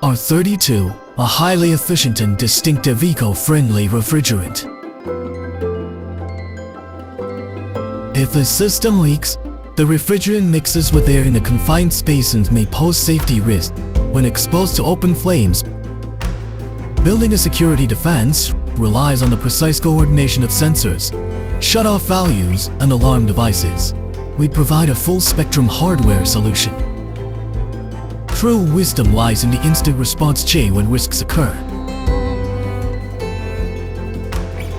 R32, a highly efficient and distinctive eco-friendly refrigerant. If the system leaks, the refrigerant mixes with air in a confined space and may pose safety risk when exposed to open flames. Building a security defense relies on the precise coordination of sensors, shut-off values, and alarm devices. We provide a full-spectrum hardware solution. True wisdom lies in the instant response chain when risks occur.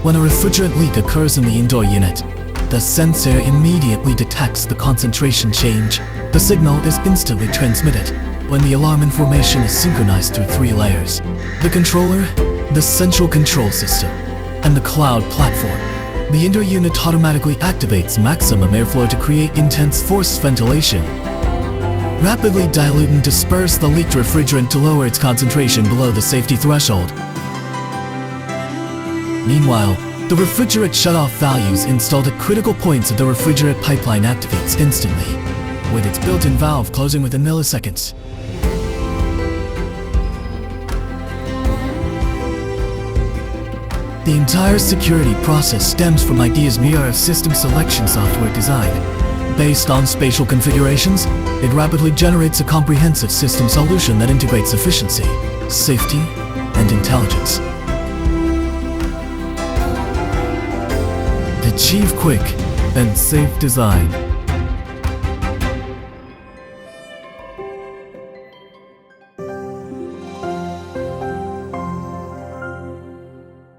When a refrigerant leak occurs in the indoor unit, the sensor immediately detects the concentration change. The signal is instantly transmitted when the alarm information is synchronized through 3 layers: the controller, the central control system, and the cloud platform. The indoor unit automatically activates maximum airflow to create intense forced ventilation. Rapidly dilute and disperse the leaked refrigerant to lower its concentration below the safety threshold. Meanwhile, the refrigerant shutoff values installed at critical points of the refrigerant pipeline activates instantly, with its built-in valve closing within milliseconds. The entire security process stems from IDEA's VRF system selection software design. Based on spatial configurations, it rapidly generates a comprehensive system solution that integrates efficiency, safety, and intelligence. Achieve quick and safe design.